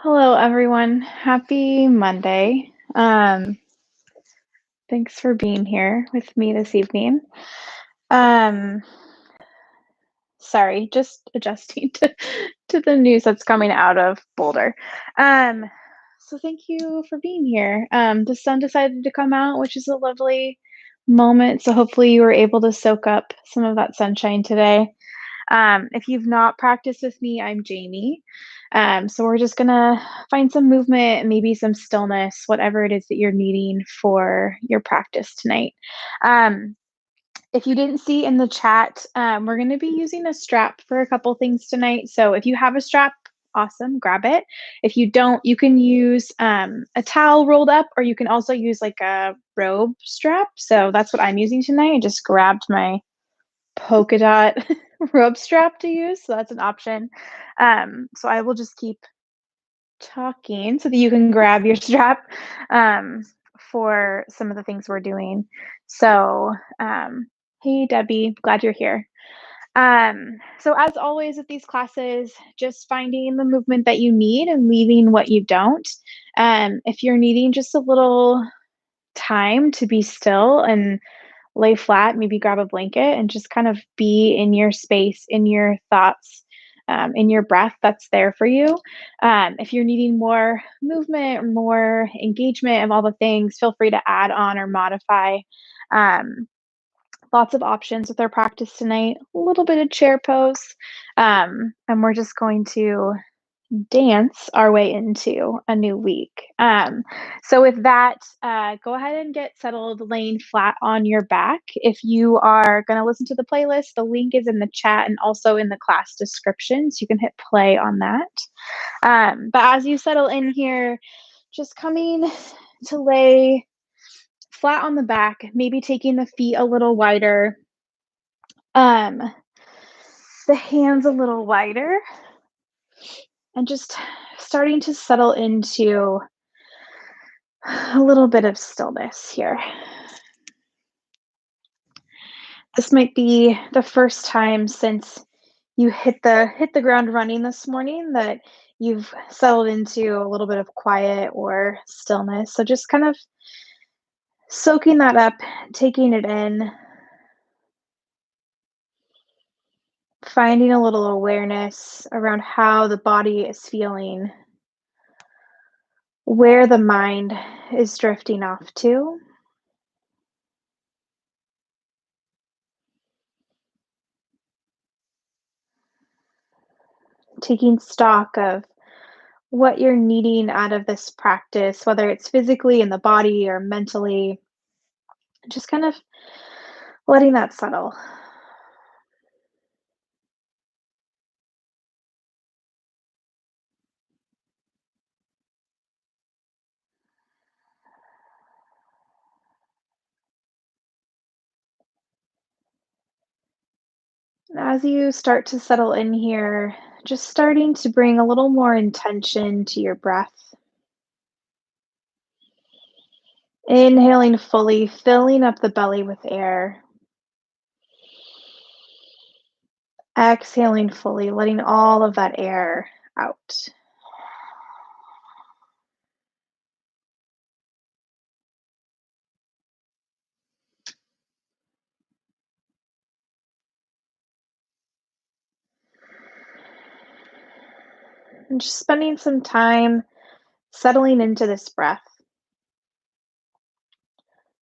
Hello, everyone. Happy Monday. Thanks for being here with me this evening. Um, Sorry, just adjusting to the news that's coming out of Boulder. Um, so thank you for being here. The sun decided to come out, which is a lovely moment. So hopefully you were able to soak up some of that sunshine today. If you've not practiced with me, I'm Jaime. So we're just gonna find some movement, maybe some stillness, whatever it is that you're needing for your practice tonight. Um, if you didn't see in the chat, we're gonna be using a strap for a couple things tonight. So if you have a strap, awesome, grab it. If you don't, you can use a towel rolled up, or you can also use like a robe strap. So that's what I'm using tonight. I just grabbed my polka dot rope strap to use, so that's an option. So I will just keep talking so that you can grab your strap um, for some of the things we're doing. So, hey Debbie, glad you're here. So as always with these classes, just finding the movement that you need and leaving what you don't. If you're needing just a little time to be still and lay flat, maybe grab a blanket and just kind of be in your space, in your thoughts, in your breath that's there for you. If you're needing more movement or more engagement of all the things, feel free to add on or modify. Um, Lots of options with our practice tonight, a little bit of chair pose. And we're just going to dance our way into a new week. So with that, go ahead and get settled laying flat on your back. If you are going to listen to the playlist, the link is in the chat and also in the class description, so you can hit play on that. But as you settle in here, just coming to lay flat on the back, maybe taking the feet a little wider, um, the hands a little wider, and just starting to settle into a little bit of stillness here. This might be the first time since you hit the ground running this morning that you've settled into a little bit of quiet or stillness. So just kind of soaking that up, taking it in, finding a little awareness around how the body is feeling, where the mind is drifting off to. Taking stock of what you're needing out of this practice, whether it's physically in the body or mentally, just kind of letting that settle. As you start to settle in here, just starting to bring a little more intention to your breath. Inhaling fully, filling up the belly with air. Exhaling fully, letting all of that air out. And just spending some time settling into this breath,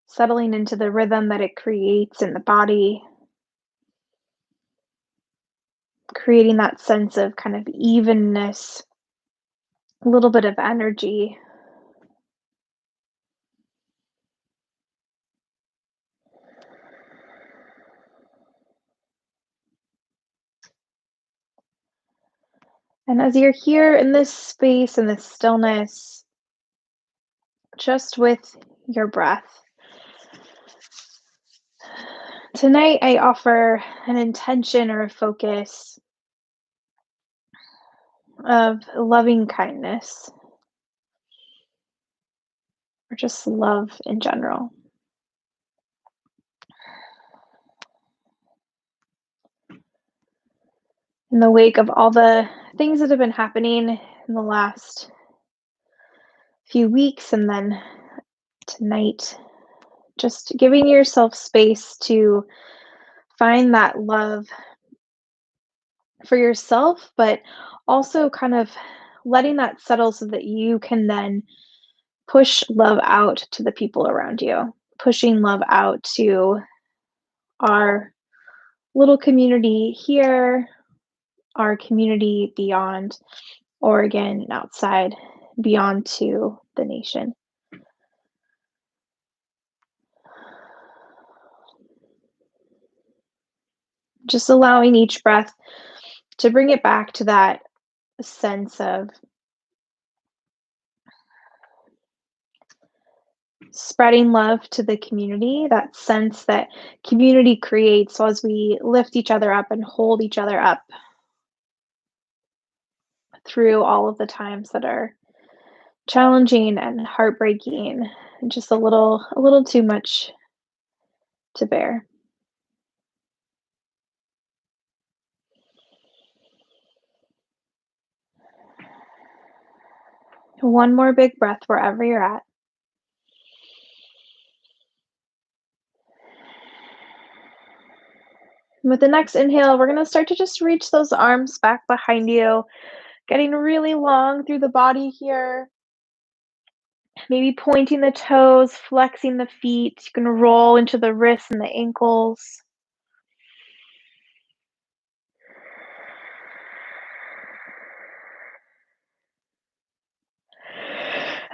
settling into the rhythm that it creates in the body, creating that sense of kind of evenness, a little bit of energy. And as you're here in this space, in this stillness, just with your breath, tonight I offer an intention or a focus of loving kindness, or just love in general. In the wake of all the things that have been happening in the last few weeks, and then tonight, just giving yourself space to find that love for yourself, but also kind of letting that settle so that you can then push love out to the people around you, pushing love out to our little community here, our community beyond Oregon and outside, beyond to the nation. Just allowing each breath to bring it back to that sense of spreading love to the community, that sense that community creates as we lift each other up and hold each other up through all of the times that are challenging and heartbreaking and just a little too much to bear. One more big breath wherever you're at. With the next inhale, we're going to start to just reach those arms back behind you, getting really long through the body here. Maybe pointing the toes, flexing the feet. You can roll into the wrists and the ankles.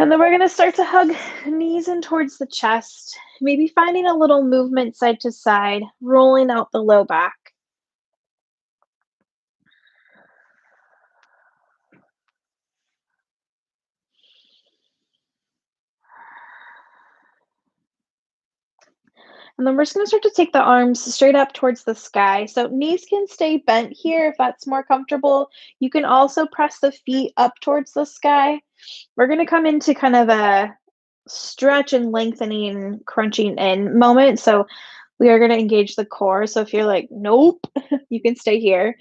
And then we're going to start to hug knees in towards the chest, maybe finding a little movement side to side, rolling out the low back. And then we're just going to start to take the arms straight up towards the sky. So knees can stay bent here if that's more comfortable. You can also press the feet up towards the sky. We're going to come into kind of a stretch and lengthening, crunching in moment. So we are going to engage the core. So if you're like, nope, you can stay here.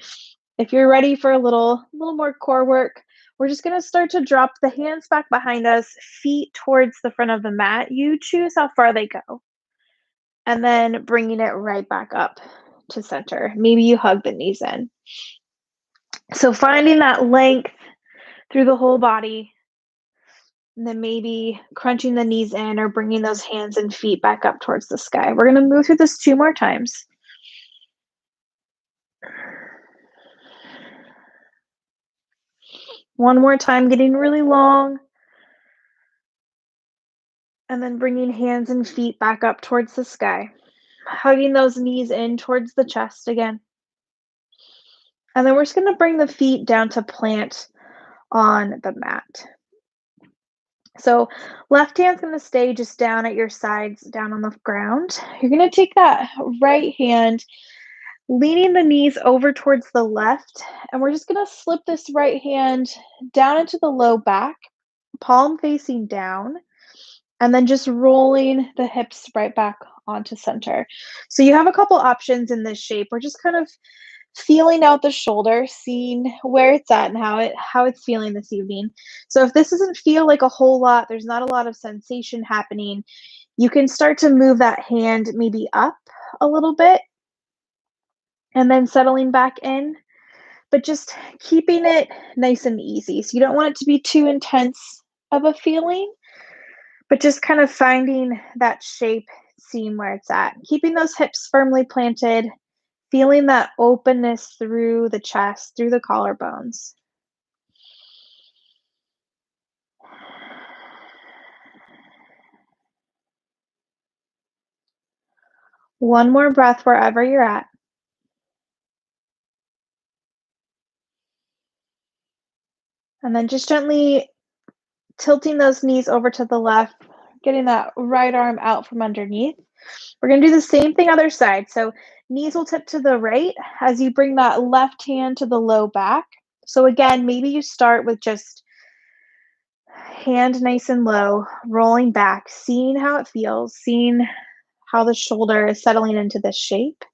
If you're ready for a little more core work, we're just going to start to drop the hands back behind us, feet towards the front of the mat. You choose how far they go. And then bringing it right back up to center. Maybe you hug the knees in. So finding that length through the whole body, and then maybe crunching the knees in or bringing those hands and feet back up towards the sky. We're going to move through this 2 more times. One more time, getting really long. And then bringing hands and feet back up towards the sky. Hugging those knees in towards the chest again. And then we're just going to bring the feet down to plant on the mat. So left hand's going to stay just down at your sides, down on the ground. You're going to take that right hand, leaning the knees over towards the left, and we're just going to slip this right hand down into the low back, palm facing down, and then just rolling the hips right back onto center. So you have a couple options in this shape. We're just kind of feeling out the shoulder, seeing where it's at and how it's feeling this evening. So if this doesn't feel like a whole lot, there's not a lot of sensation happening, you can start to move that hand maybe up a little bit and then settling back in, but just keeping it nice and easy. So you don't want it to be too intense of a feeling, but just kind of finding that shape, seeing where it's at. Keeping those hips firmly planted, feeling that openness through the chest, through the collarbones. One more breath wherever you're at. And then just gently tilting those knees over to the left, getting that right arm out from underneath. We're going to do the same thing other side. So knees will tip to the right as you bring that left hand to the low back. So again, maybe you start with just hand nice and low, rolling back, seeing how it feels, seeing how the shoulder is settling into this shape.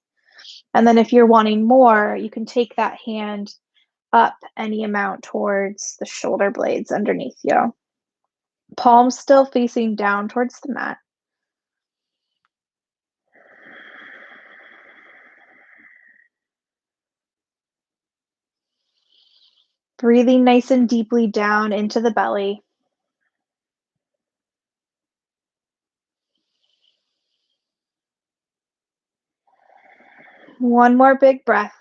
And then if you're wanting more, you can take that hand up any amount towards the shoulder blades underneath you. Palms still facing down towards the mat. Breathing nice and deeply down into the belly. One more big breath.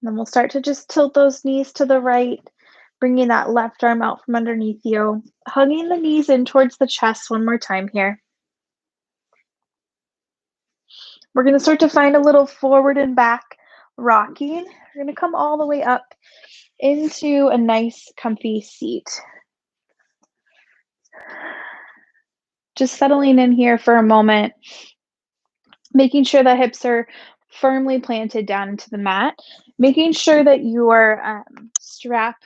Then we'll start to just tilt those knees to the right, bringing that left arm out from underneath you, hugging the knees in towards the chest one more time here. We're going to start to find a little forward and back rocking. We're going to come all the way up into a nice comfy seat. Just settling in here for a moment, making sure the hips are firmly planted down into the mat, making sure that your strap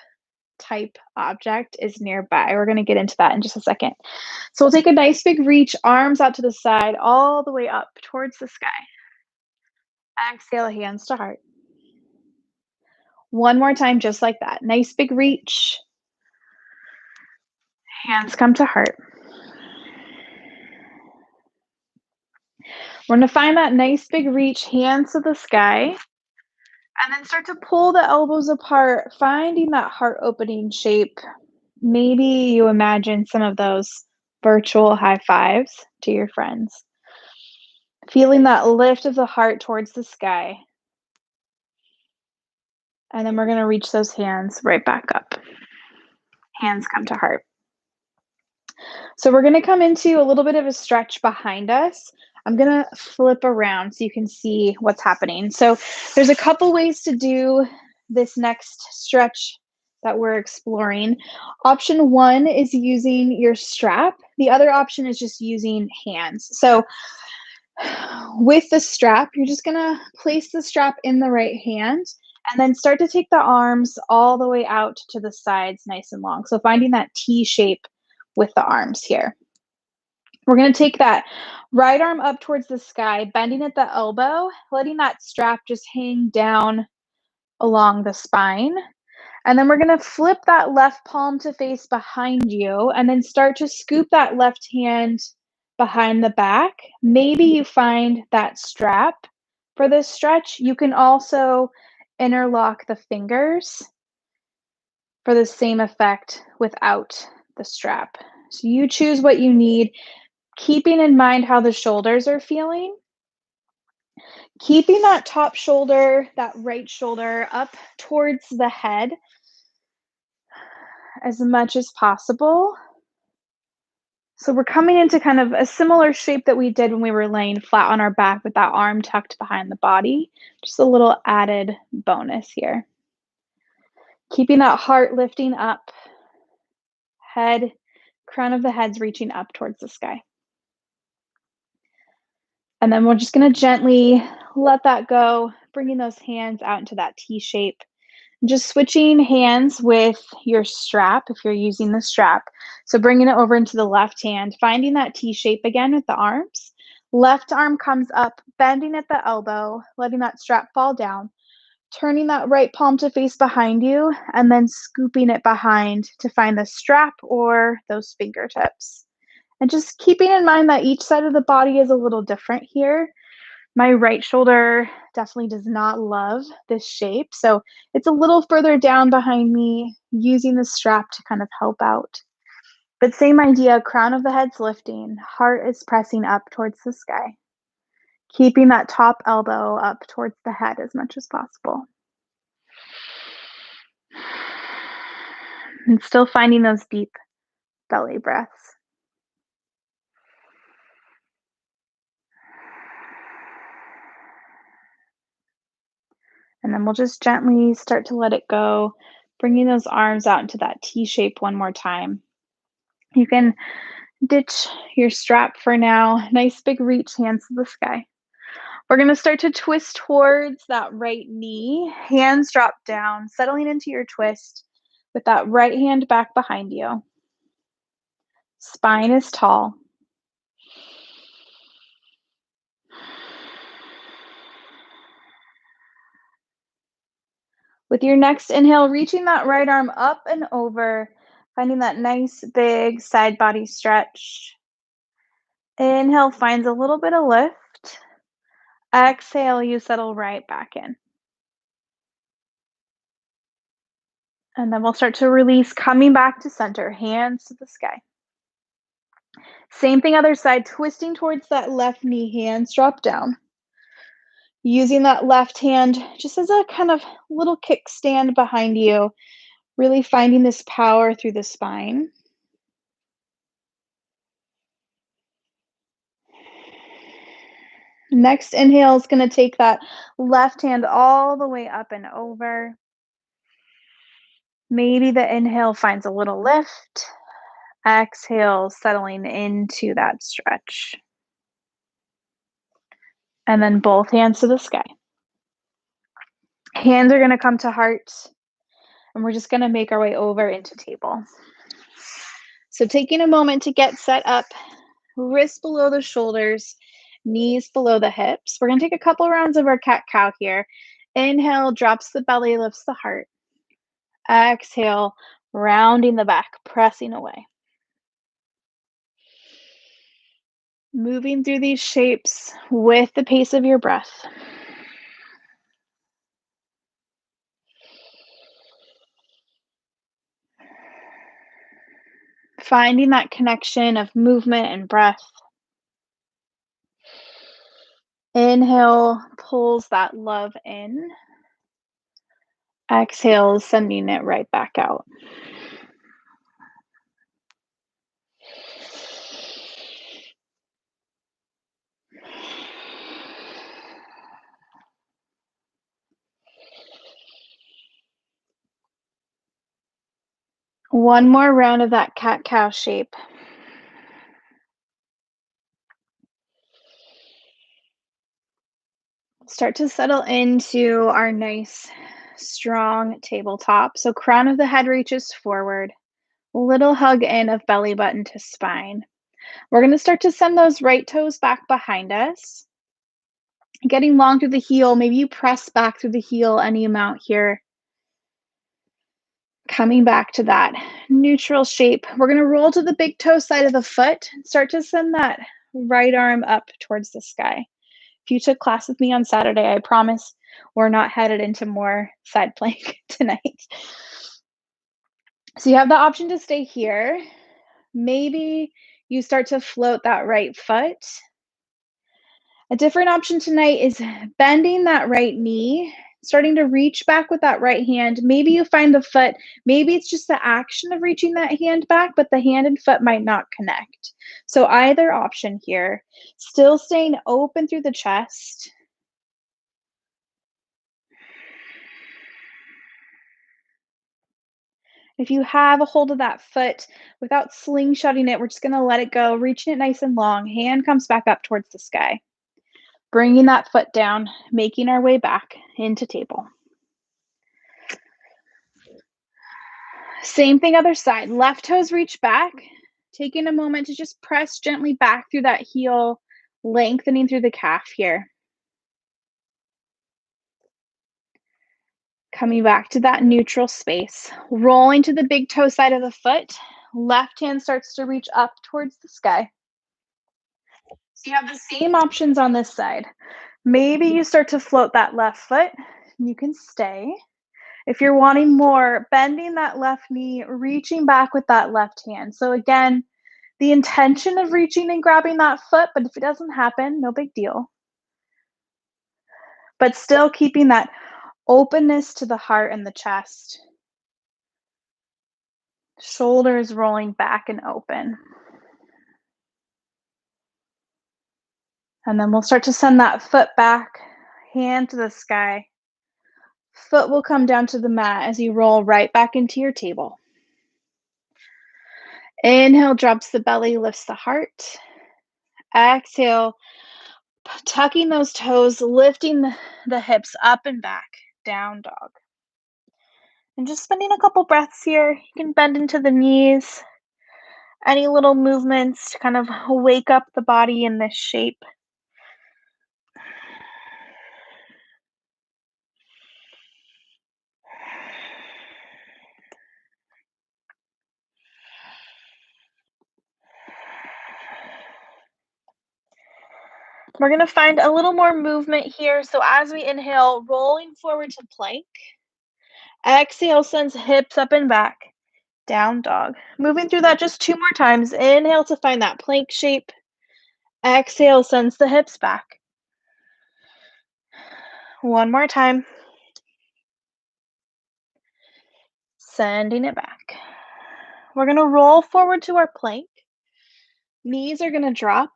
type object is nearby. We're going to get into that in just a second. So we'll take a nice big reach, arms out to the side, all the way up towards the sky. Exhale, hands to heart. One more time, just like that. Nice big reach. Hands come to heart. We're going to find that nice big reach, hands to the sky, and then start to pull the elbows apart, finding that heart opening shape. Maybe you imagine some of those virtual high fives to your friends. Feeling that lift of the heart towards the sky. And then we're going to reach those hands right back up. Hands come to heart. So we're going to come into a little bit of a stretch behind us. I'm going to flip around so you can see what's happening. So there's a couple ways to do this next stretch that we're exploring. Option one is using your strap. The other option is just using hands. So with the strap, you're just going to place the strap in the right hand and then start to take the arms all the way out to the sides nice and long. So finding that T shape with the arms here. We're going to take that right arm up towards the sky, bending at the elbow, letting that strap just hang down along the spine. And then we're going to flip that left palm to face behind you and then start to scoop that left hand behind the back. Maybe you find that strap for this stretch. You can also interlock the fingers for the same effect without the strap. So you choose what you need, keeping in mind how the shoulders are feeling. Keeping that top shoulder, that right shoulder up towards the head as much as possible. So we're coming into kind of a similar shape that we did when we were laying flat on our back with that arm tucked behind the body. Just a little added bonus here. Keeping that heart lifting up, head, crown of the head's reaching up towards the sky. And then we're just going to gently let that go, bringing those hands out into that T shape. Just switching hands with your strap if you're using the strap. So bringing it over into the left hand, finding that T shape again with the arms. Left arm comes up, bending at the elbow, letting that strap fall down, turning that right palm to face behind you, and then scooping it behind to find the strap or those fingertips. And just keeping in mind that each side of the body is a little different here. My right shoulder definitely does not love this shape, so it's a little further down behind me, using the strap to kind of help out. But same idea, crown of the head's lifting, heart is pressing up towards the sky, keeping that top elbow up towards the head as much as possible. And still finding those deep belly breaths. And then we'll just gently start to let it go, bringing those arms out into that T shape one more time. You can ditch your strap for now. Nice big reach, hands to the sky. We're going to start to twist towards that right knee. Hands drop down, settling into your twist with that right hand back behind you. Spine is tall. With your next inhale, reaching that right arm up and over, finding that nice big side body stretch. Inhale finds a little bit of lift. Exhale, you settle right back in. And then we'll start to release, coming back to center, hands to the sky. Same thing, other side, twisting towards that left knee, hands drop down. Using that left hand just as a kind of little kickstand behind you, really finding this power through the spine. Next inhale is going to take that left hand all the way up and over. Maybe the inhale finds a little lift. Exhale, settling into that stretch. And then both hands to the sky. Hands are going to come to heart. And we're just going to make our way over into table. So taking a moment to get set up, wrists below the shoulders, knees below the hips. We're going to take a couple rounds of our cat-cow here. Inhale, drops the belly, lifts the heart. Exhale, rounding the back, pressing away. Moving through these shapes with the pace of your breath. Finding that connection of movement and breath. Inhale pulls that love in. Exhale, sending it right back out. One more round of that cat-cow shape. Start to settle into our nice, strong tabletop. So crown of the head reaches forward. Little hug in of belly button to spine. We're going to start to send those right toes back behind us. Getting long through the heel. Maybe you press back through the heel any amount here. Coming back to that neutral shape. We're going to roll to the big toe side of the foot. Start to send that right arm up towards the sky. If you took class with me on Saturday, I promise we're not headed into more side plank tonight. So you have the option to stay here. Maybe you start to float that right foot. A different option tonight is bending that right knee, starting to reach back with that right hand. Maybe you find the foot, maybe it's just the action of reaching that hand back, but the hand and foot might not connect. So either option here, still staying open through the chest. If you have a hold of that foot without slingshotting it, we're just going to let it go, reaching it nice and long. Hand comes back up towards the sky. Bringing that foot down, making our way back into table. Same thing, other side. Left toes reach back. Taking a moment to just press gently back through that heel, lengthening through the calf here. Coming back to that neutral space. Rolling to the big toe side of the foot. Left hand starts to reach up towards the sky. So you have the same options on this side. Maybe you start to float that left foot. You can stay. If you're wanting more, bending that left knee, reaching back with that left hand. So again, the intention of reaching and grabbing that foot, but if it doesn't happen, no big deal. But still keeping that openness to the heart and the chest. Shoulders rolling back and open. And then we'll start to send that foot back, hand to the sky. Foot will come down to the mat as you roll right back into your table. Inhale, drops the belly, lifts the heart. Exhale, tucking those toes, lifting the hips up and back, down dog. And just spending a couple breaths here. You can bend into the knees. Any little movements to kind of wake up the body in this shape. We're gonna find a little more movement here. So as we inhale, rolling forward to plank. Exhale sends hips up and back. Down dog. Moving through that just 2 more times. Inhale to find that plank shape. Exhale sends the hips back. One more time. Sending it back. We're gonna roll forward to our plank. Knees are gonna drop.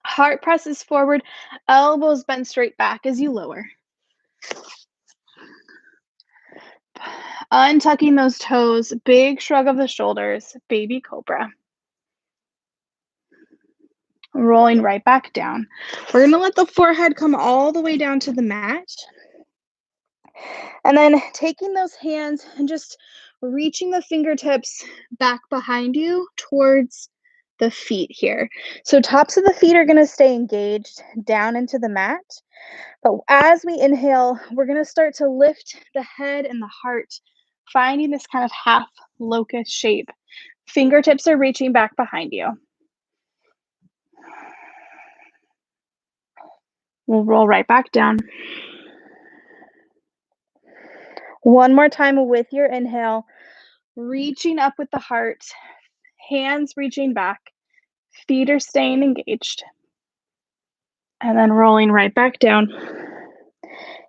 Heart presses forward. Elbows bend straight back as you lower. Untucking those toes. Big shrug of the shoulders. Baby cobra. Rolling right back down. We're going to let the forehead come all the way down to the mat. And then taking those hands and just reaching the fingertips back behind you towards the feet here. So tops of the feet are going to stay engaged down into the mat. But as we inhale, we're going to start to lift the head and the heart, finding this kind of half locust shape. Fingertips are reaching back behind you. We'll roll right back down. One more time with your inhale, reaching up with the heart, hands reaching back, feet are staying engaged. And then rolling right back down.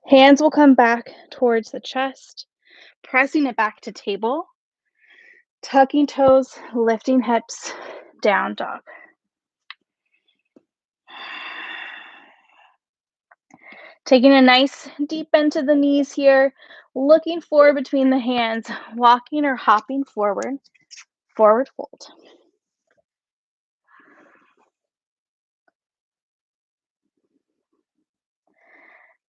Hands will come back towards the chest, pressing it back to table, tucking toes, lifting hips, down dog. Taking a nice deep bend to the knees here, looking forward between the hands, walking or hopping forward, forward fold.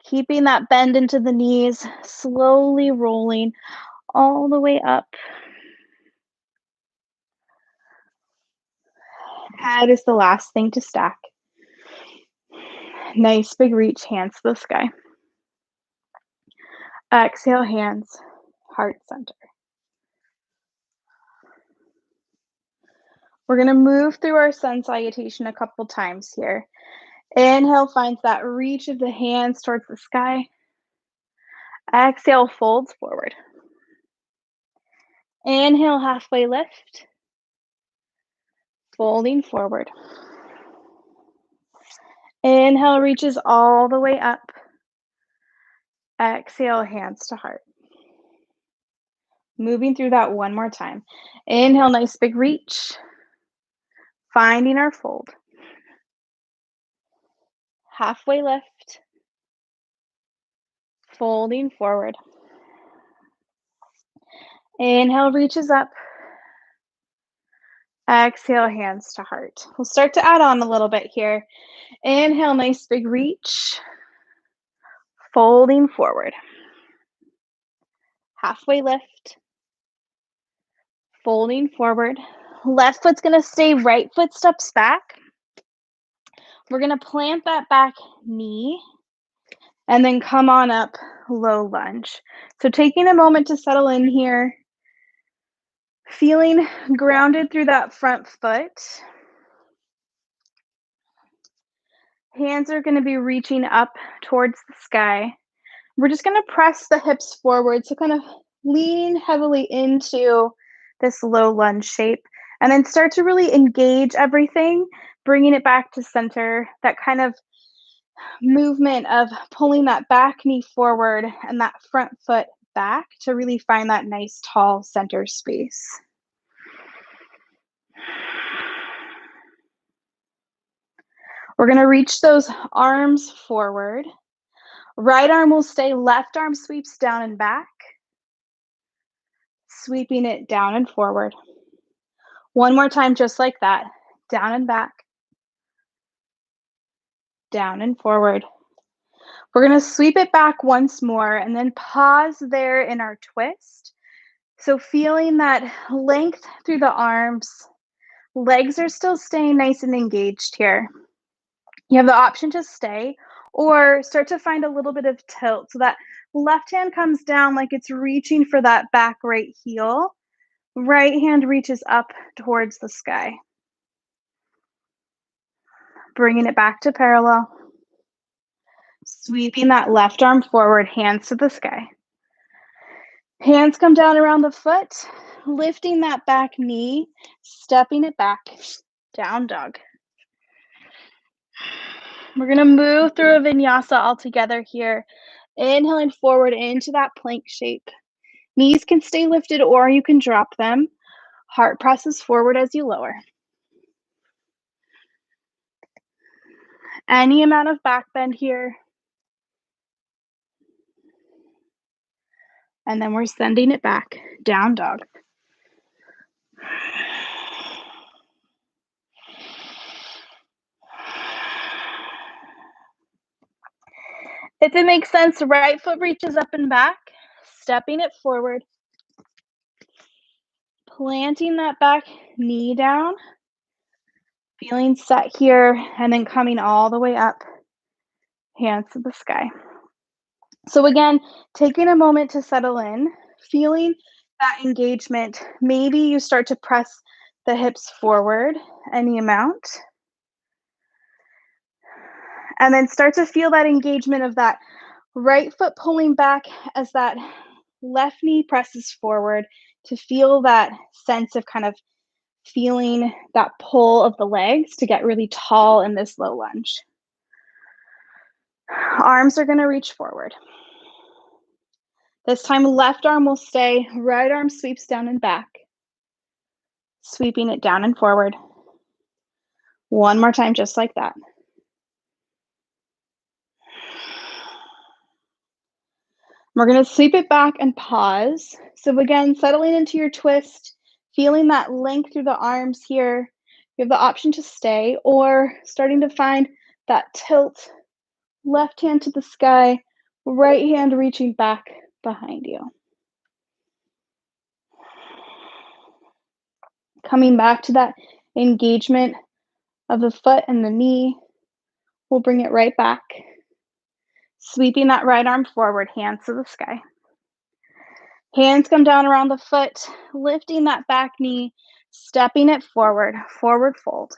Keeping that bend into the knees, slowly rolling all the way up. Head is the last thing to stack. Nice big reach, hands to the sky. Exhale, hands, heart center. We're going to move through our sun salutation a couple times here. Inhale finds that reach of the hands towards the sky. Exhale, folds forward. Inhale, halfway lift. Folding forward. Inhale, reaches all the way up. Exhale, hands to heart. Moving through that one more time. Inhale, nice big reach. Finding our fold. Halfway lift. Folding forward. Inhale, reaches up. Exhale, hands to heart. We'll start to add on a little bit here. Inhale, nice big reach. Folding forward. Halfway lift. Folding forward. Left foot's going to stay, right foot steps back. We're going to plant that back knee and then come on up, low lunge. So taking a moment to settle in here, feeling grounded through that front foot. Hands are going to be reaching up towards the sky. We're just going to press the hips forward, so kind of leaning heavily into this low lunge shape, and then start to really engage everything, bringing it back to center, that kind of movement of pulling that back knee forward and that front foot back to really find that nice tall center space. We're going to reach those arms forward. Right arm will stay, left arm sweeps down and back, sweeping it down and forward. One more time, just like that. Down and back, down and forward. We're going to sweep it back once more and then pause there in our twist. So feeling that length through the arms, legs are still staying nice and engaged here. You have the option to stay or start to find a little bit of tilt. So that left hand comes down like it's reaching for that back right heel. Right hand reaches up towards the sky. bringing it back to parallel. Sweeping that left arm forward, hands to the sky. Hands come down around the foot, lifting that back knee, stepping it back, down dog. We're gonna move through a vinyasa all together here. Inhaling forward into that plank shape. Knees can stay lifted or you can drop them. Heart presses forward as you lower. Any amount of back bend here. And then we're sending it back, down dog. If it makes sense, right foot reaches up and back, stepping it forward, planting that back knee down, feeling set here, and then coming all the way up, hands to the sky. So again, taking a moment to settle in, feeling that engagement. Maybe you start to press the hips forward any amount. And then start to feel that engagement of that right foot pulling back as that left knee presses forward, to feel that sense of kind of feeling that pull of the legs to get really tall in this low lunge. Arms are going to reach forward. This time, left arm will stay, right arm sweeps down and back, sweeping it down and forward. One more time, just like that. We're going to sweep it back and pause. So again, settling into your twist, feeling that length through the arms here. You have the option to stay or starting to find that tilt, left hand to the sky, right hand reaching back behind you. Coming back to that engagement of the foot and the knee. We'll bring it right back. Sweeping that right arm forward, hands to the sky. Hands come down around the foot, lifting that back knee, stepping it forward, forward fold.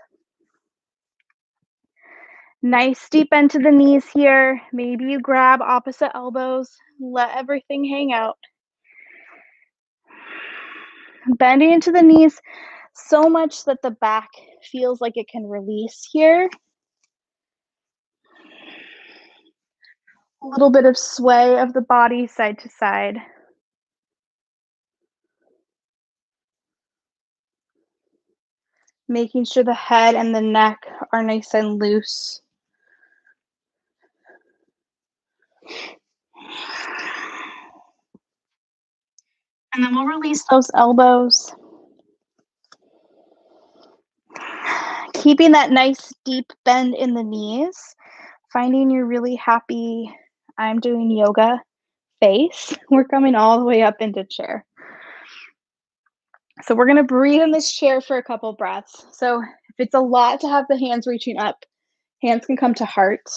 Nice deep bend to the knees here. Maybe you grab opposite elbows, let everything hang out. Bending into the knees so much that the back feels like it can release here. A little bit of sway of the body side to side. Making sure the head and the neck are nice and loose. And then we'll release those elbows. Keeping that nice deep bend in the knees. Finding your really happy, I'm doing yoga face. We're coming all the way up into chair. So we're going to breathe in this chair for a couple breaths. So if it's a lot to have the hands reaching up, hands can come to heart.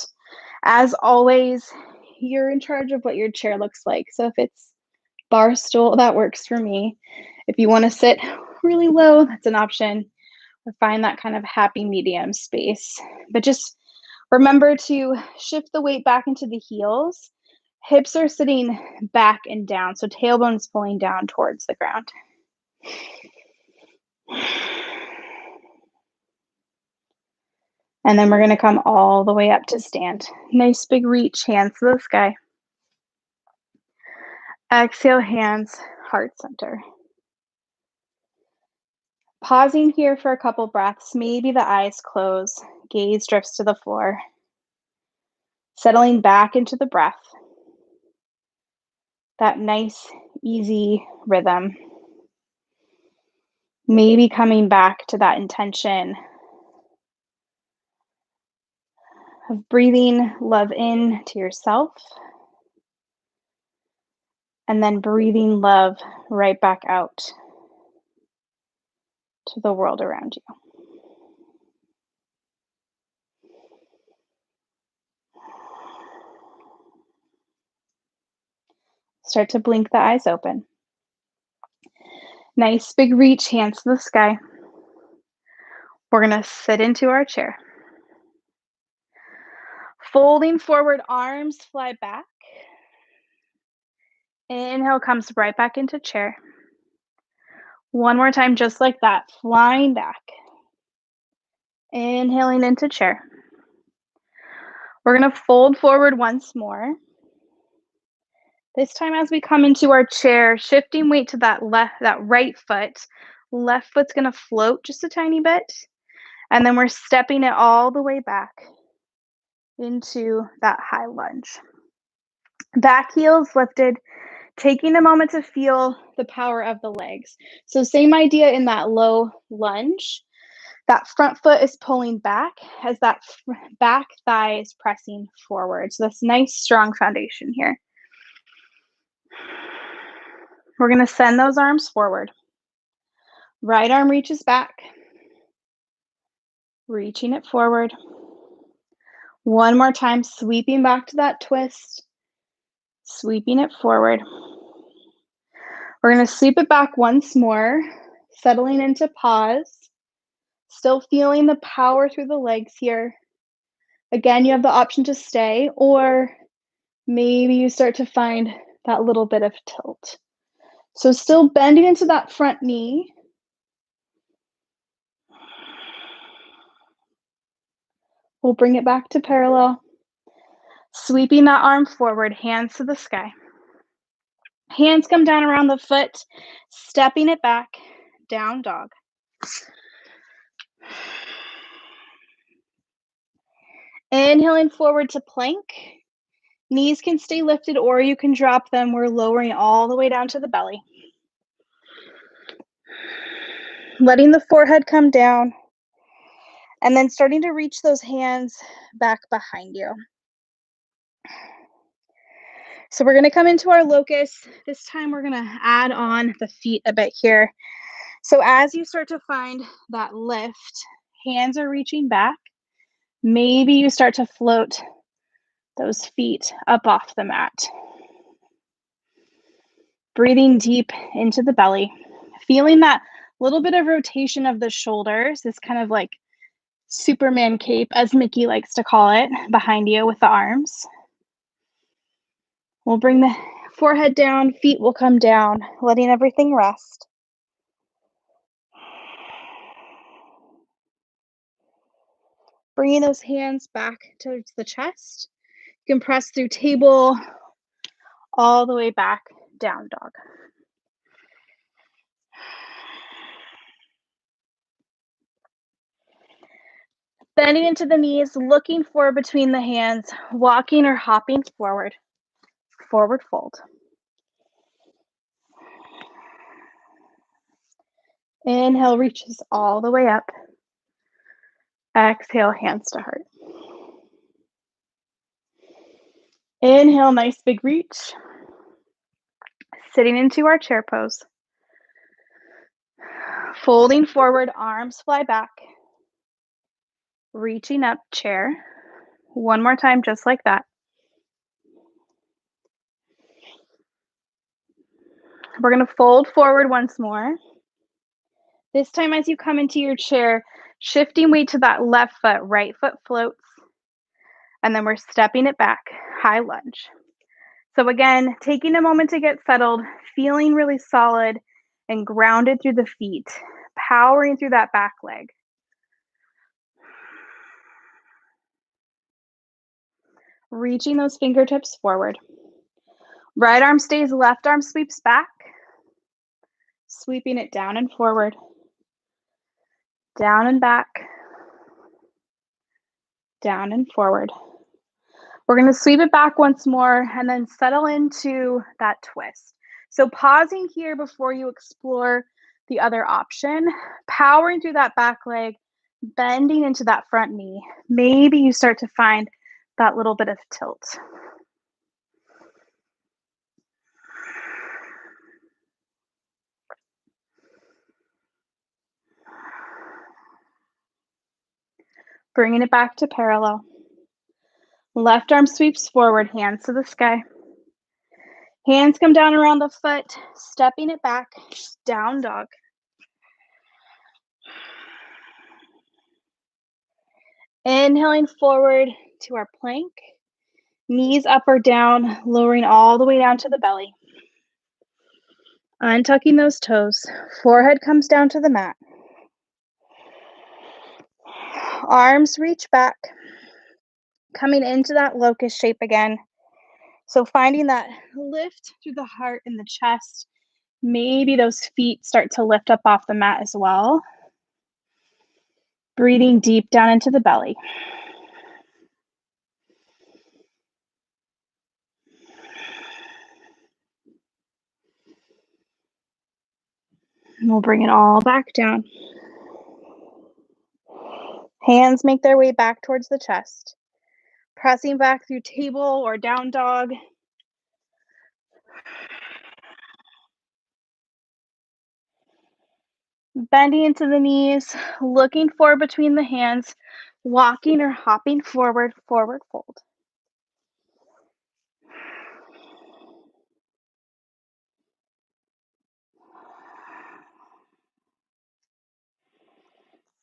As always, you're in charge of what your chair looks like. So if it's bar stool, that works for me. If you want to sit really low, that's an option. Or find that kind of happy medium space. But just remember to shift the weight back into the heels. Hips are sitting back and down, so tailbone is pulling down towards the ground. And then we're going to come all the way up to stand. Nice big reach, hands to the sky. Exhale, hands, heart center. Pausing here for a couple breaths, maybe the eyes close, gaze drifts to the floor. Settling back into the breath. That nice, easy rhythm. Maybe coming back to that intention of breathing love in to yourself and then breathing love right back out to the world around you. Start to blink the eyes open. Nice big reach, hands to the sky. We're going to sit into our chair. Folding forward, arms fly back. Inhale, comes right back into chair. One more time, just like that, flying back. Inhaling into chair. We're going to fold forward once more. This time as we come into our chair, shifting weight to that right foot. Left foot's going to float just a tiny bit. And then we're stepping it all the way back into that high lunge. Back heels lifted, taking a moment to feel the power of the legs. So same idea in that low lunge. That front foot is pulling back as that back thigh is pressing forward. So this nice strong foundation here. We're going to send those arms forward. Right arm reaches back, reaching it forward. One more time, sweeping back to that twist, sweeping it forward. We're going to sweep it back once more, settling into pause, still feeling the power through the legs here. Again, you have the option to stay, or maybe you start to find that little bit of tilt. So still bending into that front knee. We'll bring it back to parallel. Sweeping that arm forward, hands to the sky. Hands come down around the foot, stepping it back, down dog. Inhaling forward to plank. Knees can stay lifted or you can drop them. We're lowering all the way down to the belly. Letting the forehead come down. And then starting to reach those hands back behind you. So we're going to come into our locust. This time we're going to add on the feet a bit here. So as you start to find that lift, hands are reaching back. Maybe you start to float those feet up off the mat. Breathing deep into the belly. Feeling that little bit of rotation of the shoulders, this kind of like Superman cape, as Mickey likes to call it, behind you with the arms. We'll bring the forehead down, feet will come down, letting everything rest. Bringing those hands back towards the chest. You can press through table, all the way back, down dog. Bending into the knees, looking forward between the hands, walking or hopping forward. Forward fold. Inhale, reaches all the way up. Exhale, hands to heart. Inhale, nice big reach. Sitting into our chair pose. Folding forward, arms fly back. Reaching up, chair. One more time, just like that. We're going to fold forward once more. This time as you come into your chair, shifting weight to that left foot, right foot floats. And then we're stepping it back, high lunge. So again, taking a moment to get settled, feeling really solid and grounded through the feet, powering through that back leg. Reaching those fingertips forward. Right arm stays, left arm sweeps back. Sweeping it down and forward. Down and back. Down and forward. We're going to sweep it back once more and then settle into that twist. So pausing here before you explore the other option, powering through that back leg, bending into that front knee. Maybe you start to find that little bit of tilt. Bringing it back to parallel. Left arm sweeps forward, hands to the sky. Hands come down around the foot, stepping it back, down dog. Inhaling forward, to our plank. Knees up or down, lowering all the way down to the belly. Untucking those toes. Forehead comes down to the mat. Arms reach back. Coming into that locust shape again. So finding that lift through the heart and the chest. Maybe those feet start to lift up off the mat as well. Breathing deep down into the belly. And we'll bring it all back down. Hands make their way back towards the chest. Pressing back through table or down dog. Bending into the knees, looking forward between the hands, walking or hopping forward, forward fold.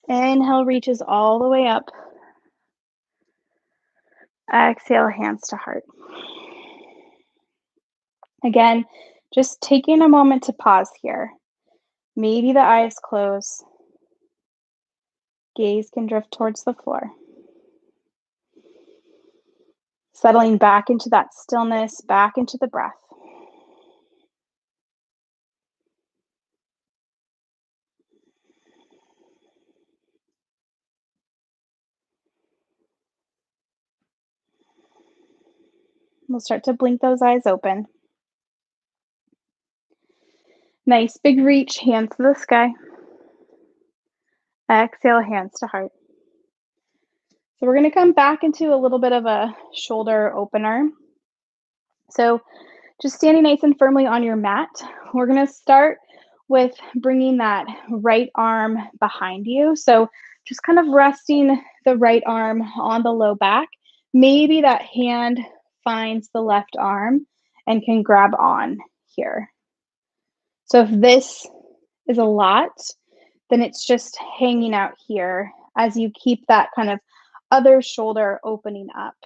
Inhale reaches all the way up. Exhale, hands to heart. Again, just taking a moment to pause here. Maybe the eyes close. Gaze can drift towards the floor. Settling back into that stillness, back into the breath. We'll start to blink those eyes open. Nice big reach, hands to the sky. Exhale, hands to heart. So we're going to come back into a little bit of a shoulder opener. So just standing nice and firmly on your mat. We're going to start with bringing that right arm behind you. So just kind of resting the right arm on the low back. Maybe that hand finds the left arm and can grab on here. So if this is a lot, then it's just hanging out here as you keep that kind of other shoulder opening up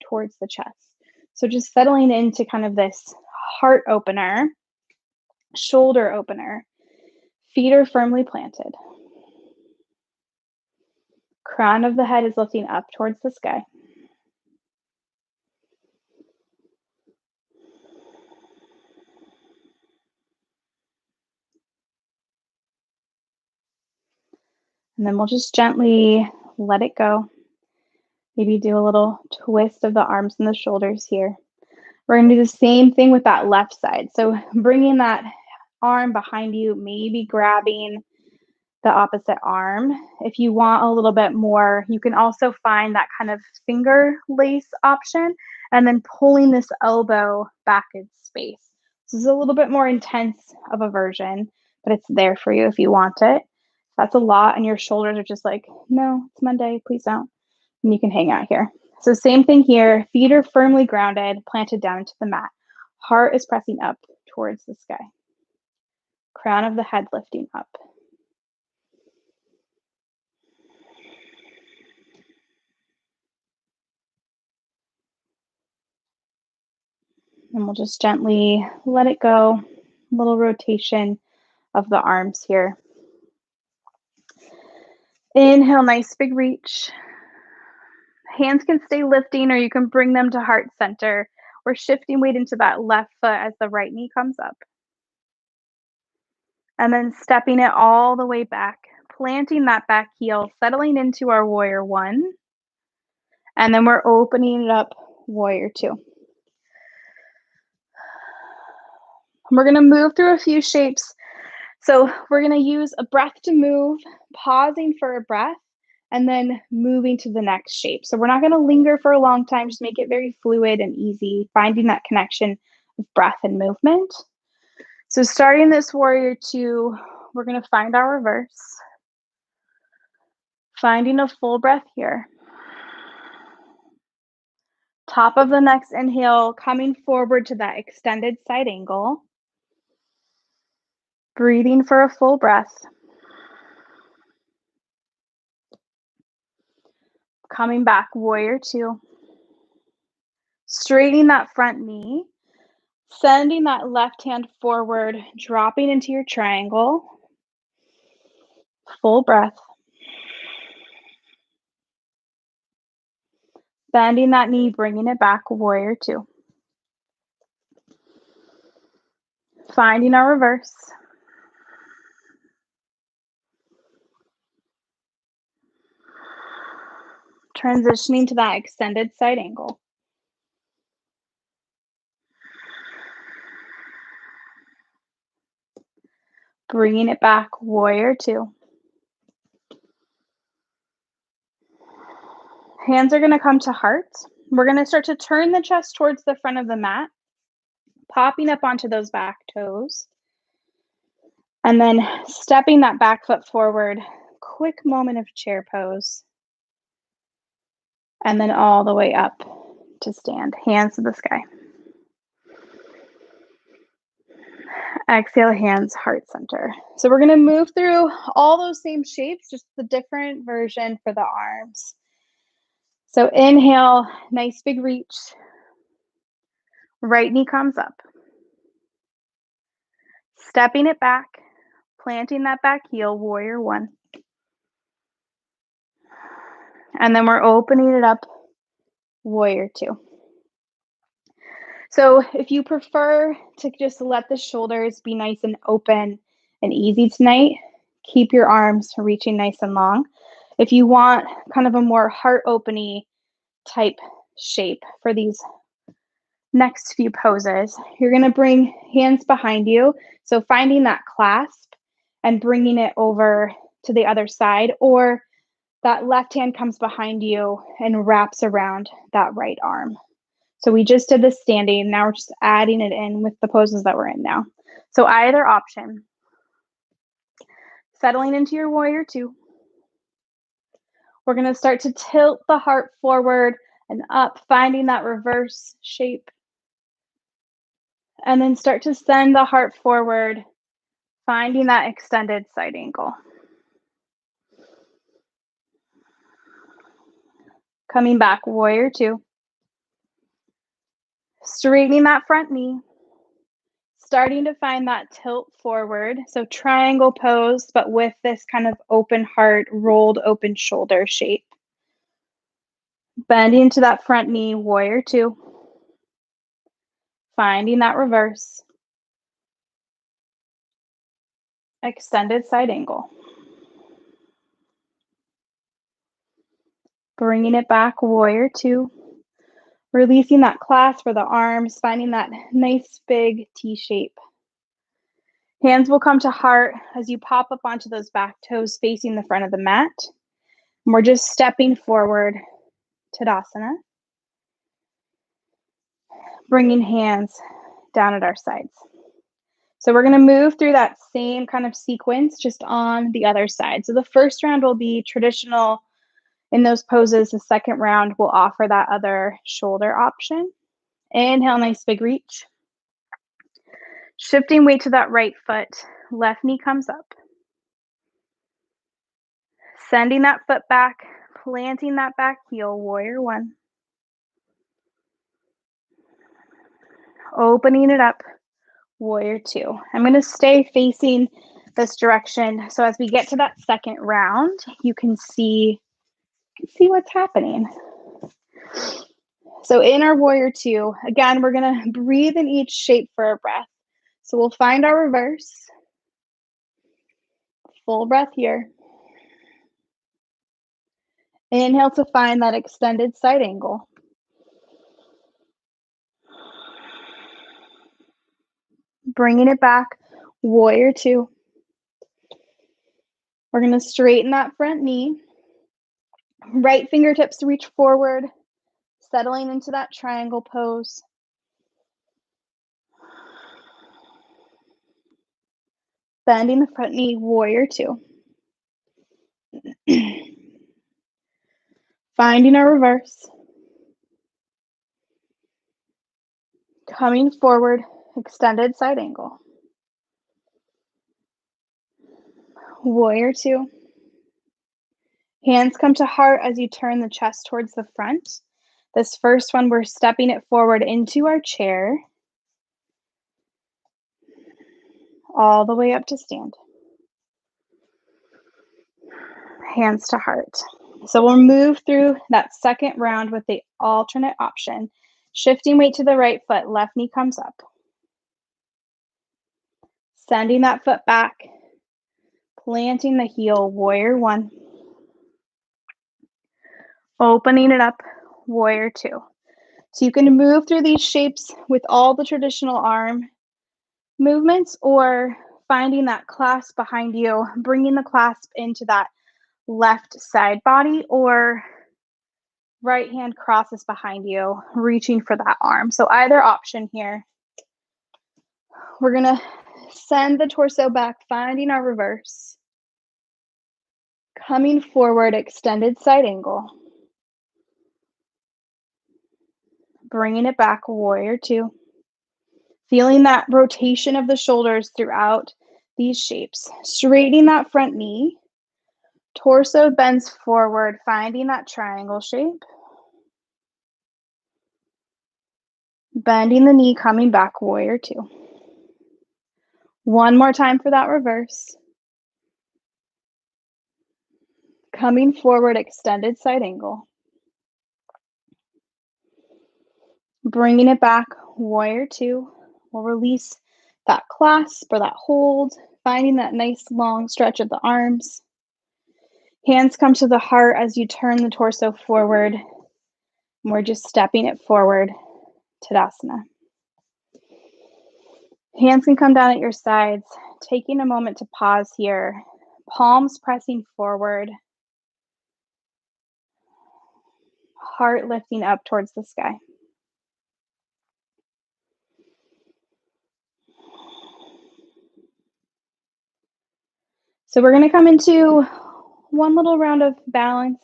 towards the chest. So just settling into kind of this heart opener, shoulder opener. Feet are firmly planted. Crown of the head is lifting up towards the sky. And then we'll just gently let it go. Maybe do a little twist of the arms and the shoulders here. We're going to do the same thing with that left side. So bringing that arm behind you, maybe grabbing the opposite arm. If you want a little bit more, you can also find that kind of finger lace option and then pulling this elbow back in space. This is a little bit more intense of a version, but it's there for you if you want it. If that's a lot and your shoulders are just like, no, it's Monday, please don't. And you can hang out here. So same thing here. Feet are firmly grounded, planted down into the mat. Heart is pressing up towards the sky. Crown of the head lifting up. And we'll just gently let it go. A little rotation of the arms here. Inhale, nice big reach. Hands can stay lifting or you can bring them to heart center. We're shifting weight into that left foot as the right knee comes up. And then stepping it all the way back, planting that back heel, settling into our warrior one. And then we're opening it up, warrior two. We're going to move through a few shapes. So we're going to use a breath to move, pausing for a breath, and then moving to the next shape. So we're not going to linger for a long time, just make it very fluid and easy, finding that connection of breath and movement. So starting this warrior two, we're going to find our reverse. Finding a full breath here. Top of the next inhale, coming forward to that extended side angle. Breathing for a full breath. Coming back, warrior two. Straightening that front knee, sending that left hand forward, dropping into your triangle. Full breath. Bending that knee, bringing it back, warrior two. Finding our reverse. Transitioning to that extended side angle. Bringing it back, warrior two. Hands are going to come to heart. We're going to start to turn the chest towards the front of the mat, popping up onto those back toes. And then stepping that back foot forward, quick moment of chair pose. And then all the way up to stand, hands to the sky. Exhale, hands, heart center. So we're going to move through all those same shapes, just the different version for the arms. So inhale, nice big reach. Right knee comes up. Stepping it back, planting that back heel, warrior one. And then we're opening it up, warrior two. So if you prefer to just let the shoulders be nice and open and easy tonight, keep your arms reaching nice and long. If you want kind of a more heart-opening type shape for these next few poses, you're going to bring hands behind you. So finding that clasp and bringing it over to the other side, or that left hand comes behind you and wraps around that right arm. So we just did the standing. Now we're just adding it in with the poses that we're in now. So either option. Settling into your warrior two. We're going to start to tilt the heart forward and up, finding that reverse shape. And then start to send the heart forward, finding that extended side angle. Coming back, warrior two. Straightening that front knee. Starting to find that tilt forward. So triangle pose, but with this kind of open heart, rolled open shoulder shape. Bending to that front knee, warrior two. Finding that reverse. Extended side angle. Bringing it back, warrior two. Releasing that clasp for the arms, finding that nice big T shape. Hands will come to heart as you pop up onto those back toes facing the front of the mat. And we're just stepping forward, Tadasana. Bringing hands down at our sides. So we're going to move through that same kind of sequence just on the other side. So the first round will be traditional in those poses. The second round will offer that other shoulder option. Inhale, nice big reach. Shifting weight to that right foot, left knee comes up. Sending that foot back, planting that back heel, warrior one. Opening it up, warrior two. I'm going to stay facing this direction. So as we get to that second round, you can see what's happening. So in our warrior two, again, we're going to breathe in each shape for a breath. So we'll find our reverse. Full breath here. Inhale to find that extended side angle. Bringing it back, warrior two. We're going to straighten that front knee. Right fingertips reach forward, settling into that triangle pose. Bending the front knee, warrior two. Finding our reverse. Coming forward, extended side angle. Warrior two. Hands come to heart as you turn the chest towards the front. This first one, we're stepping it forward into our chair, all the way up to stand. Hands to heart. So we'll move through that second round with the alternate option. Shifting weight to the right foot, left knee comes up. Sending that foot back, planting the heel, warrior one. Opening it up, warrior two. So you can move through these shapes with all the traditional arm movements, or finding that clasp behind you, bringing the clasp into that left side body, or right hand crosses behind you, reaching for that arm. So either option here. We're gonna send the torso back, finding our reverse. Coming forward, extended side angle. Bringing it back, warrior two. Feeling that rotation of the shoulders throughout these shapes. Straightening that front knee. Torso bends forward, finding that triangle shape. Bending the knee, coming back, warrior two. One more time for that reverse. Coming forward, extended side angle. Bringing it back, warrior two. We'll release that clasp or that hold, finding that nice long stretch of the arms. Hands come to the heart as you turn the torso forward. And we're just stepping it forward, Tadasana. Hands can come down at your sides, taking a moment to pause here. Palms pressing forward. Heart lifting up towards the sky. So we're going to come into one little round of balance.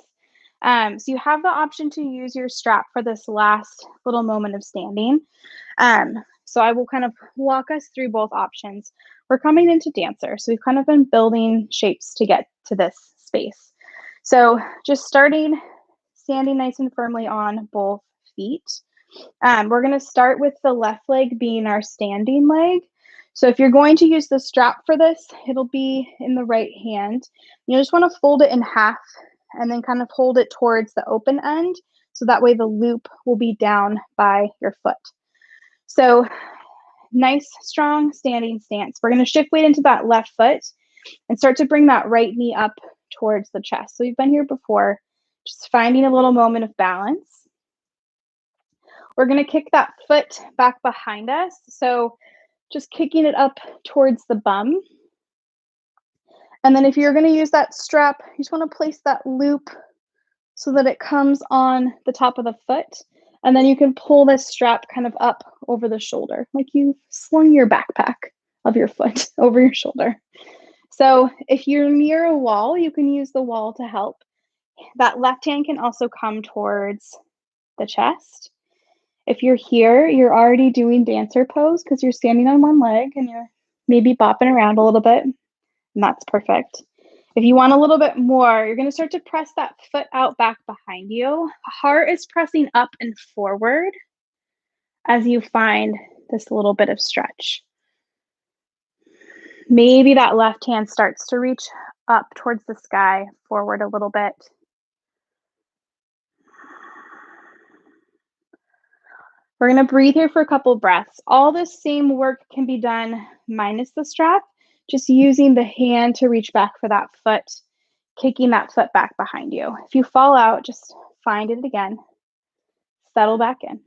So you have the option to use your strap for this last little moment of standing. So I will kind of walk us through both options. We're coming into dancer, so we've kind of been building shapes to get to this space. So just standing nice and firmly on both feet. We're going to start with the left leg being our standing leg. So if you're going to use the strap for this, it'll be in the right hand. You just want to fold it in half and then kind of hold it towards the open end, so that way the loop will be down by your foot. So nice, strong standing stance. We're going to shift weight into that left foot and start to bring that right knee up towards the chest. So we've been here before, just finding a little moment of balance. We're going to kick that foot back behind us. So just kicking it up towards the bum. And then if you're going to use that strap, you just want to place that loop so that it comes on the top of the foot. And then you can pull this strap kind of up over the shoulder, like you slung your backpack of your foot over your shoulder. So if you're near a wall, you can use the wall to help. That left hand can also come towards the chest. If you're here, you're already doing dancer pose because you're standing on one leg and you're maybe bopping around a little bit, and that's perfect. If you want a little bit more, you're going to start to press that foot out back behind you. Heart is pressing up and forward as you find this little bit of stretch. Maybe that left hand starts to reach up towards the sky, forward a little bit. We're going to breathe here for a couple breaths. All this same work can be done minus the strap, just using the hand to reach back for that foot, kicking that foot back behind you. If you fall out, just find it again. Settle back in.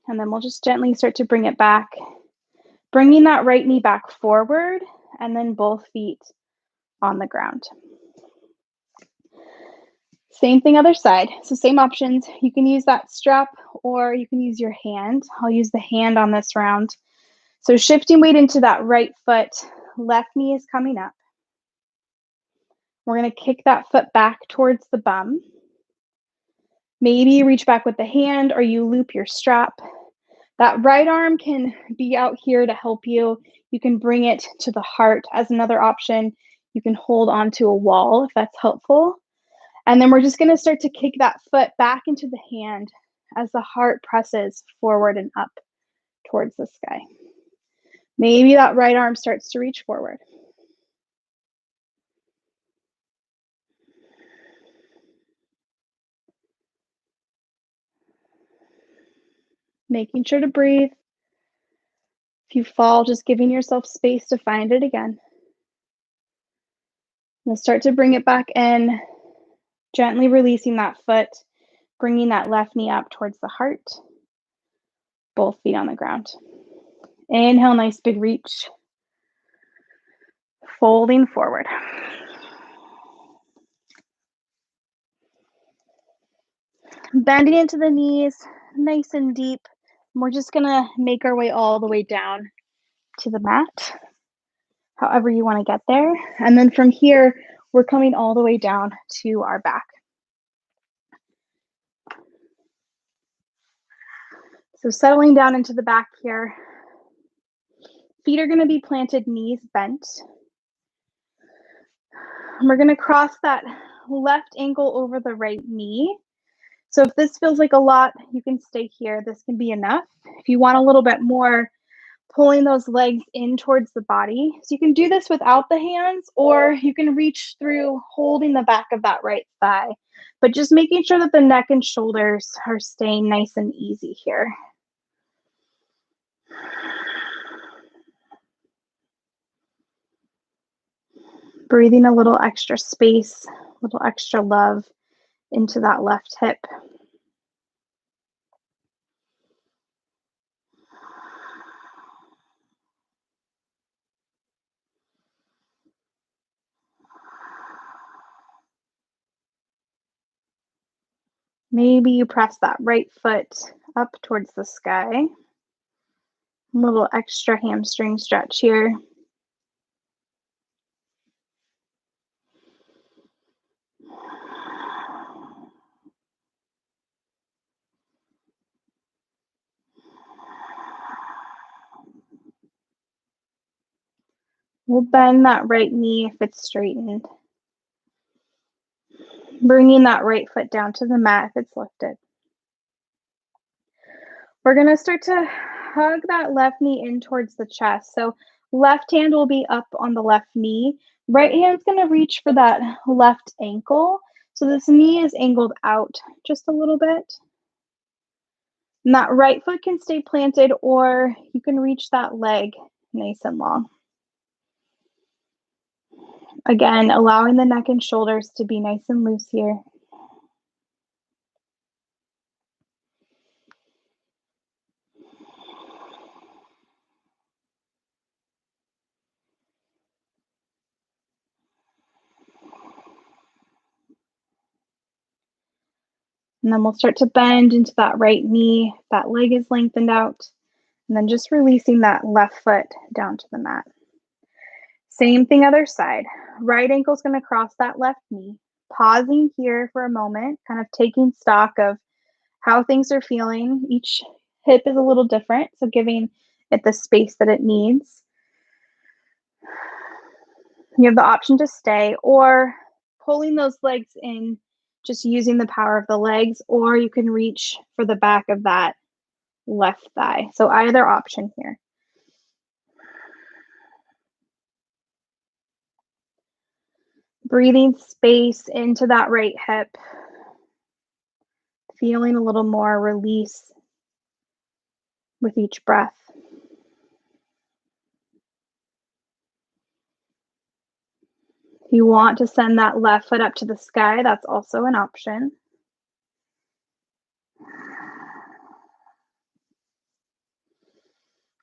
And then we'll just gently start to bring it back, bringing that right knee back forward, and then both feet on the ground. Same thing other side. So same options. You can use that strap or you can use your hand. I'll use the hand on this round. So shifting weight into that right foot, left knee is coming up. We're going to kick that foot back towards the bum. Maybe you reach back with the hand or you loop your strap. That right arm can be out here to help you. You can bring it to the heart as another option. You can hold onto a wall if that's helpful. And then we're just going to start to kick that foot back into the hand as the heart presses forward and up towards the sky. Maybe that right arm starts to reach forward. Making sure to breathe. If you fall, just giving yourself space to find it again. We'll start to bring it back in, gently releasing that foot, bringing that left knee up towards the heart, both feet on the ground. Inhale, nice big reach. Folding forward. Bending into the knees, nice and deep. We're just gonna make our way all the way down to the mat, however you wanna get there. And then from here, we're coming all the way down to our back. So settling down into the back here. Feet are gonna be planted, knees bent. And we're gonna cross that left ankle over the right knee. So if this feels like a lot, you can stay here. This can be enough. If you want a little bit more, pulling those legs in towards the body. So you can do this without the hands, or you can reach through holding the back of that right thigh, but just making sure that the neck and shoulders are staying nice and easy here. Breathing a little extra space, a little extra love into that left hip. Maybe you press that right foot up towards the sky. A little extra hamstring stretch here. We'll bend that right knee if it's straightened. Bringing that right foot down to the mat if it's lifted. We're going to start to hug that left knee in towards the chest. So left hand will be up on the left knee. Right hand's going to reach for that left ankle. So this knee is angled out just a little bit. And that right foot can stay planted, or you can reach that leg nice and long. Again, allowing the neck and shoulders to be nice and loose here. And then we'll start to bend into that right knee. That leg is lengthened out. And then just releasing that left foot down to the mat. Same thing other side. Right ankle's going to cross that left knee. Pausing here for a moment, kind of taking stock of how things are feeling. Each hip is a little different, so giving it the space that it needs. You have the option to stay, or pulling those legs in, just using the power of the legs, or you can reach for the back of that left thigh. So either option here. Breathing space into that right hip. Feeling a little more release with each breath. If you want to send that left foot up to the sky, that's also an option.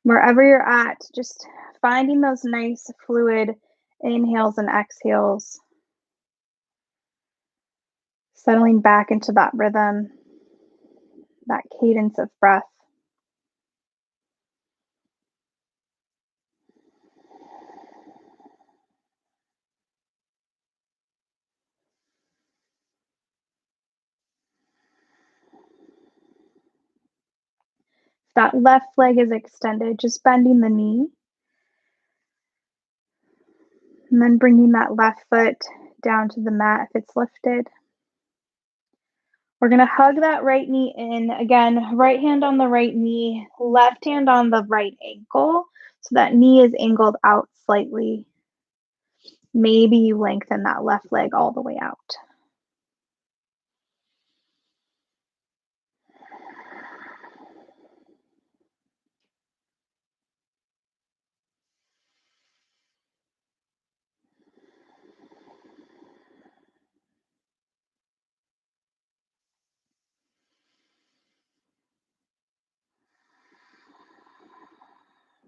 Wherever you're at, just finding those nice fluid inhales and exhales. Settling back into that rhythm, that cadence of breath. If that left leg is extended, just bending the knee. And then bringing that left foot down to the mat if it's lifted. We're going to hug that right knee in. Again, right hand on the right knee, left hand on the right ankle. So that knee is angled out slightly. Maybe you lengthen that left leg all the way out.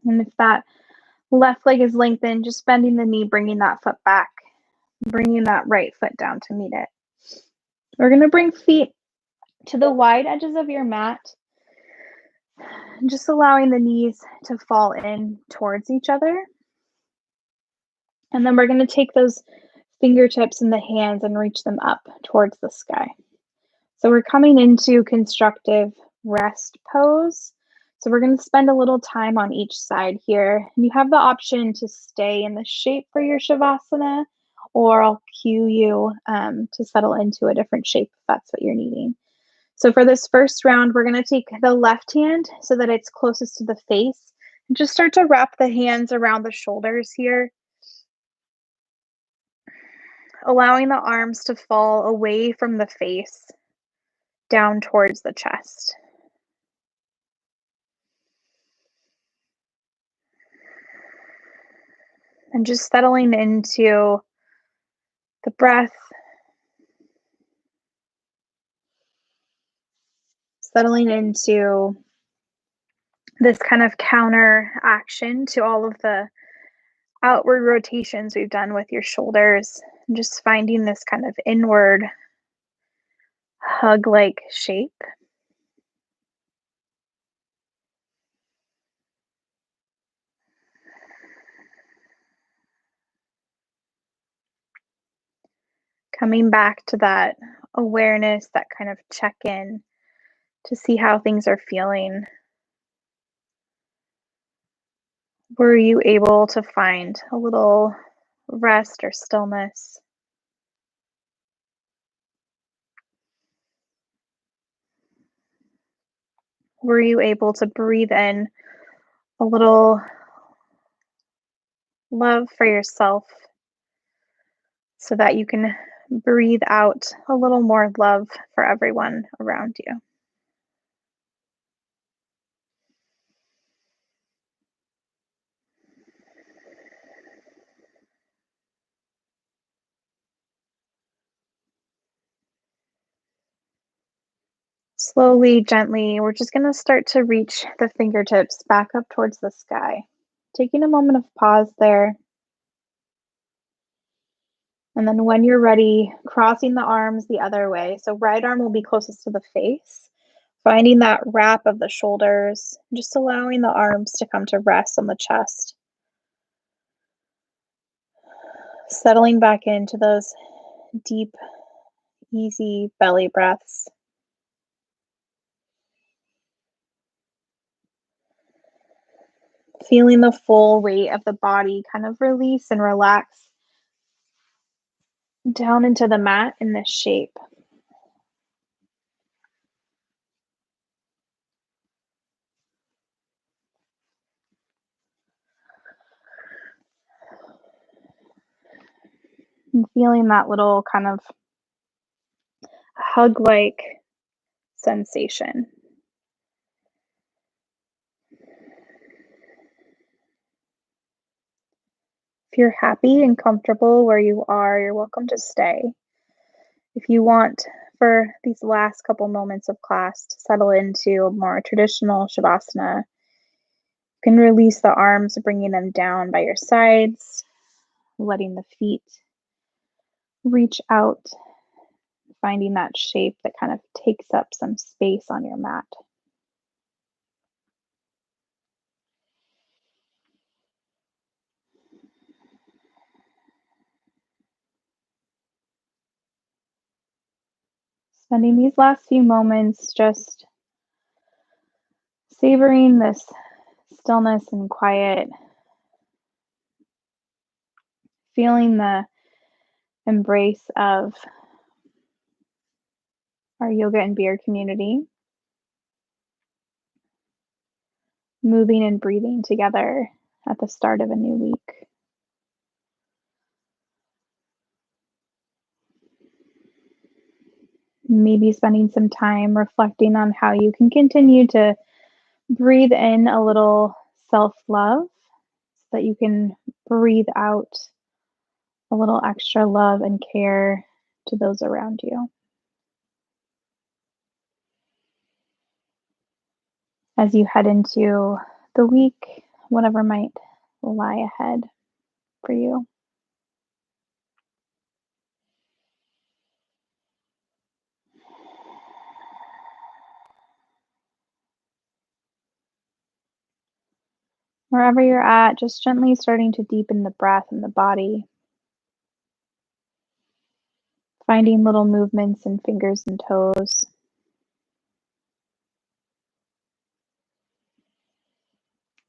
And if that left leg is lengthened, just bending the knee, bringing that foot back, bringing that right foot down to meet it. We're going to bring feet to the wide edges of your mat, just allowing the knees to fall in towards each other. And then we're going to take those fingertips in the hands and reach them up towards the sky. So we're coming into constructive rest pose. So we're going to spend a little time on each side here. And you have the option to stay in the shape for your Shavasana, or I'll cue you to settle into a different shape if that's what you're needing. So for this first round, we're going to take the left hand so that it's closest to the face. And just start to wrap the hands around the shoulders here, allowing the arms to fall away from the face, down towards the chest. And just settling into the breath, settling into this kind of counter action to all of the outward rotations we've done with your shoulders, and just finding this kind of inward hug-like shape. Coming back to that awareness, that kind of check-in to see how things are feeling. Were you able to find a little rest or stillness? Were you able to breathe in a little love for yourself so that you can breathe out a little more love for everyone around you? Slowly, gently, we're just going to start to reach the fingertips back up towards the sky. Taking a moment of pause there. And then when you're ready, crossing the arms the other way. So right arm will be closest to the face. Finding that wrap of the shoulders, just allowing the arms to come to rest on the chest. Settling back into those deep, easy belly breaths. Feeling the full weight of the body kind of release and relax down into the mat in this shape. And feeling that little kind of hug-like sensation. If you're happy and comfortable where you are, you're welcome to stay. If you want, for these last couple moments of class, to settle into a more traditional Shavasana, you can release the arms, bringing them down by your sides, letting the feet reach out, finding that shape that kind of takes up some space on your mat. Spending these last few moments just savoring this stillness and quiet, feeling the embrace of our yoga and beer community, moving and breathing together at the start of a new week. Maybe spending some time reflecting on how you can continue to breathe in a little self-love so that you can breathe out a little extra love and care to those around you. As you head into the week, whatever might lie ahead for you. Wherever you're at, just gently starting to deepen the breath and the body, finding little movements in fingers and toes.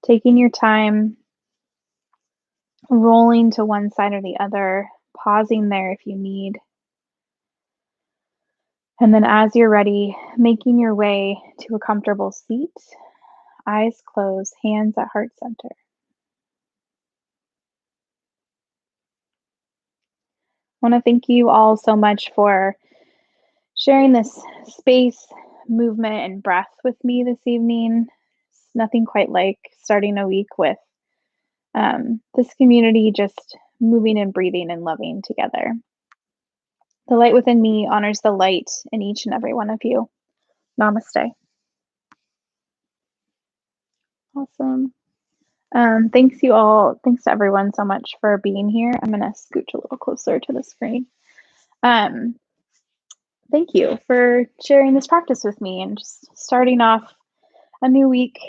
Taking your time, rolling to one side or the other, pausing there if you need. And then as you're ready, making your way to a comfortable seat, eyes closed, hands at heart center. I want to thank you all so much for sharing this space, movement, and breath with me this evening. It's nothing quite like starting a week with this community just moving and breathing and loving together. The light within me honors the light in each and every one of you. Namaste. Awesome. Thanks you all. Thanks to everyone so much for being here. I'm going to scooch a little closer to the screen. Thank you for sharing this practice with me and just starting off a new week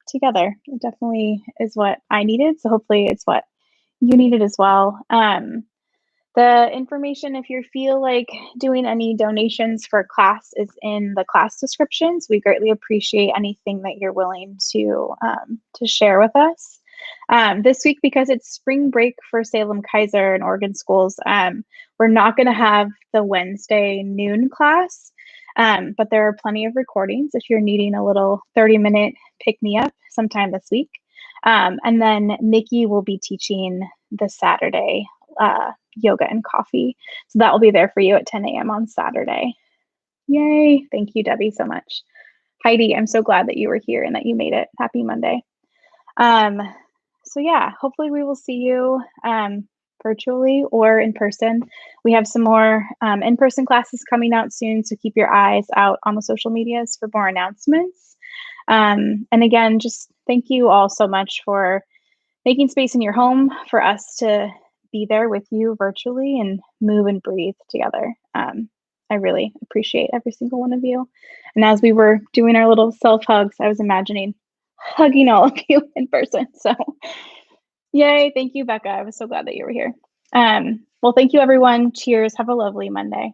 together. It definitely is what I needed. So hopefully it's what you needed as well. The information, if you feel like doing any donations for class, is in the class descriptions. We greatly appreciate anything that you're willing to share with us. This week, because it's spring break for Salem Kaiser and Oregon schools, we're not going to have the Wednesday noon class, but there are plenty of recordings if you're needing a little 30-minute pick-me-up sometime this week. And then Nikki will be teaching the Saturday yoga and coffee. So that will be there for you at 10 a.m. on Saturday. Yay. Thank you, Debbie, so much. Heidi, I'm so glad that you were here and that you made it. Happy Monday. So yeah, hopefully we will see you virtually or in person. We have some more in-person classes coming out soon, so keep your eyes out on the social medias for more announcements. And again, just thank you all so much for making space in your home for us to be there with you virtually and move and breathe together. I really appreciate every single one of you. And as we were doing our little self hugs, I was imagining hugging all of you in person. So yay. Thank you, Becca. I was so glad that you were here. Well, thank you, everyone. Cheers. Have a lovely Monday.